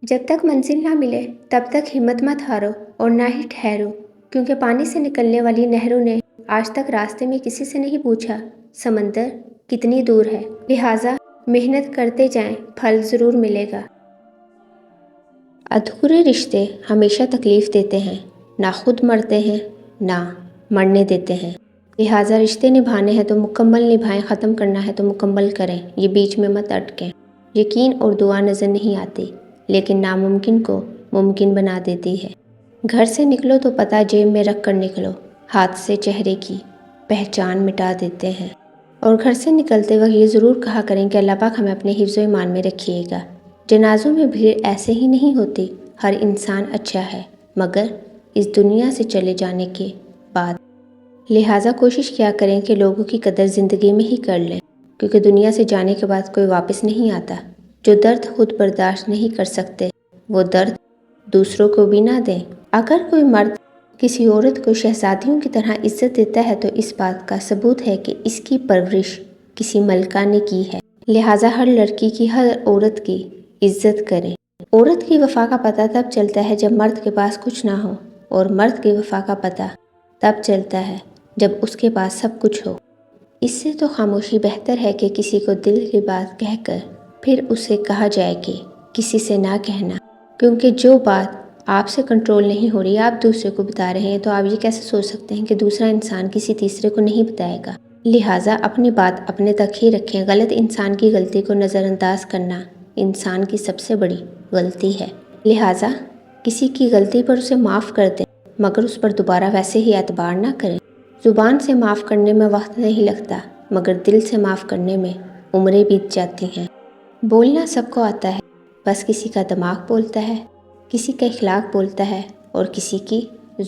جب تک منزل نہ ملے تب تک ہمت مت ہارو اور نہ ہی ٹھہرو، کیونکہ پانی سے نکلنے والی نہروں نے آج تک راستے میں کسی سے نہیں پوچھا سمندر کتنی دور ہے، لہٰذا محنت کرتے جائیں، پھل ضرور ملے گا۔ ادھورے رشتے ہمیشہ تکلیف دیتے ہیں، نہ خود مرتے ہیں نہ مرنے دیتے ہیں، لہٰذا رشتے نبھانے ہیں تو مکمل نبھائیں، ختم کرنا ہے تو مکمل کریں، یہ بیچ میں مت اٹکیں۔ یقین اور دعا نظر نہیں آتی، لیکن ناممکن کو ممکن بنا دیتی ہے۔ گھر سے نکلو تو پتہ جیب میں رکھ کر نکلو، ہاتھ سے چہرے کی پہچان مٹا دیتے ہیں۔ اور گھر سے نکلتے وقت یہ ضرور کہا کریں کہ اللہ پاک ہمیں اپنے حفظ و ایمان میں رکھیے گا۔ جنازوں میں بھیڑ ایسے ہی نہیں ہوتی، ہر انسان اچھا ہے مگر اس دنیا سے چلے جانے کے بعد، لہٰذا کوشش کیا کریں کہ لوگوں کی قدر زندگی میں ہی کر لیں، کیونکہ دنیا سے جانے کے بعد کوئی واپس نہیں آتا۔ جو درد خود برداشت نہیں کر سکتے وہ درد دوسروں کو بھی نہ دیں۔ اگر کوئی مرد کسی عورت کو شہزادیوں کی طرح عزت دیتا ہے تو اس بات کا ثبوت ہے کہ اس کی پرورش کسی ملکہ نے کی ہے، لہٰذا ہر لڑکی کی، ہر عورت کی عزت کریں۔ عورت کی وفا کا پتہ تب چلتا ہے جب مرد کے پاس کچھ نہ ہو، اور مرد کی وفا کا پتہ تب چلتا ہے جب اس کے پاس سب کچھ ہو۔ اس سے تو خاموشی بہتر ہے کہ کسی کو دل کی بات کہہ کر پھر اسے کہا جائے کہ کسی سے نہ کہنا، کیونکہ جو بات آپ سے کنٹرول نہیں ہو رہی، آپ دوسرے کو بتا رہے ہیں، تو آپ یہ کیسے سوچ سکتے ہیں کہ دوسرا انسان کسی تیسرے کو نہیں بتائے گا؟ لہٰذا اپنی بات اپنے تک ہی رکھیں۔ غلط انسان کی غلطی کو نظر انداز کرنا انسان کی سب سے بڑی غلطی ہے، لہٰذا کسی کی غلطی پر اسے معاف کر دیں مگر اس پر دوبارہ ویسے ہی اعتبار نہ کریں۔ زبان سے معاف کرنے میں وقت نہیں لگتا مگر دل سے معاف کرنے میں عمریں بیت جاتی ہیں۔ بولنا سب کو آتا ہے، بس کسی کا دماغ بولتا ہے، کسی کا اخلاق بولتا ہے اور کسی کی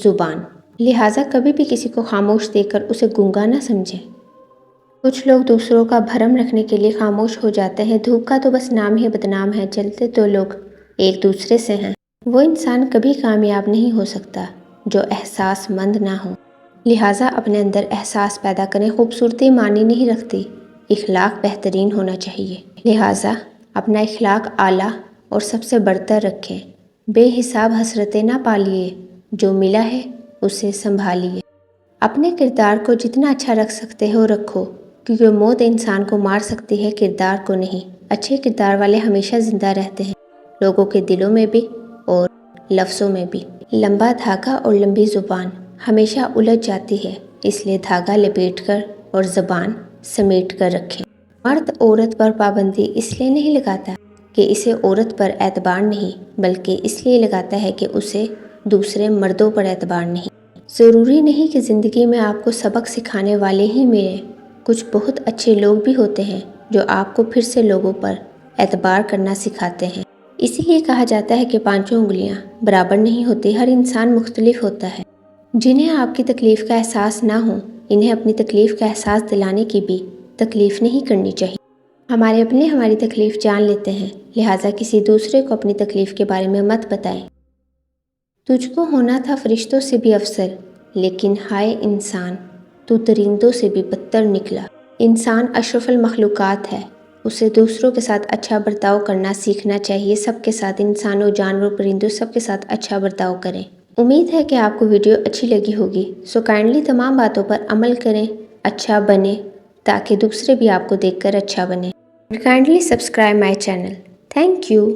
زبان، لہٰذا کبھی بھی کسی کو خاموش دیکھ کر اسے گنگا نہ سمجھیں۔ کچھ لوگ دوسروں کا بھرم رکھنے کے لیے خاموش ہو جاتے ہیں، دھوپ کا تو بس نام ہی بدنام ہے، چلتے تو لوگ ایک دوسرے سے ہیں۔ وہ انسان کبھی کامیاب نہیں ہو سکتا جو احساس مند نہ ہو، لہٰذا اپنے اندر احساس پیدا کریں۔ خوبصورتی معنی نہیں رکھتی، اخلاق بہترین ہونا چاہیے، لہٰذا اپنا اخلاق اعلیٰ اور سب سے برتر رکھیں۔ بے حساب حسرتیں نہ پالیے، جو ملا ہے اسے سنبھالیے۔ اپنے کردار کو جتنا اچھا رکھ سکتے ہو رکھو، کیونکہ موت انسان کو مار سکتی ہے، کردار کو نہیں۔ اچھے کردار والے ہمیشہ زندہ رہتے ہیں، لوگوں کے دلوں میں بھی اور لفظوں میں بھی۔ لمبا دھاگا اور لمبی زبان ہمیشہ الجھ جاتی ہے، اس لیے دھاگا لپیٹ کر اور زبان سمیٹ کر رکھیں۔ مرد عورت پر پابندی اس لیے نہیں لگاتا کہ اسے عورت پر اعتبار نہیں، بلکہ اس لیے لگاتا ہے کہ اسے دوسرے مردوں پر اعتبار نہیں۔ ضروری نہیں کہ زندگی میں آپ کو سبق سکھانے والے ہی ملیں، کچھ بہت اچھے لوگ بھی ہوتے ہیں جو آپ کو پھر سے لوگوں پر اعتبار کرنا سکھاتے ہیں۔ اسی لیے کہا جاتا ہے کہ پانچوں انگلیاں برابر نہیں ہوتی، ہر انسان مختلف ہوتا ہے۔ جنہیں آپ کی تکلیف کا احساس نہ ہو، انہیں اپنی تکلیف کا احساس دلانے کی بھی تکلیف نہیں کرنی چاہیے۔ ہمارے اپنے ہماری تکلیف جان لیتے ہیں، لہٰذا کسی دوسرے کو اپنی تکلیف کے بارے میں مت بتائیں۔ تجھ کو ہونا تھا فرشتوں سے بھی افضل، لیکن ہائے انسان تو درندوں سے بھی بدتر نکلا۔ انسان اشرف المخلوقات ہے، اسے دوسروں کے ساتھ اچھا برتاؤ کرنا سیکھنا چاہیے۔ سب کے ساتھ، انسانوں، جانوروں، پرندوں، سب کے ساتھ اچھا برتاؤ کریں۔ امید ہے کہ آپ کو ویڈیو اچھی لگی ہوگی، سو کائنڈلی تمام باتوں پر عمل کریں، اچھا بنیں تاکہ دوسرے بھی آپ کو دیکھ کر اچھا بنیں۔ Kindly subscribe my channel. Thank you.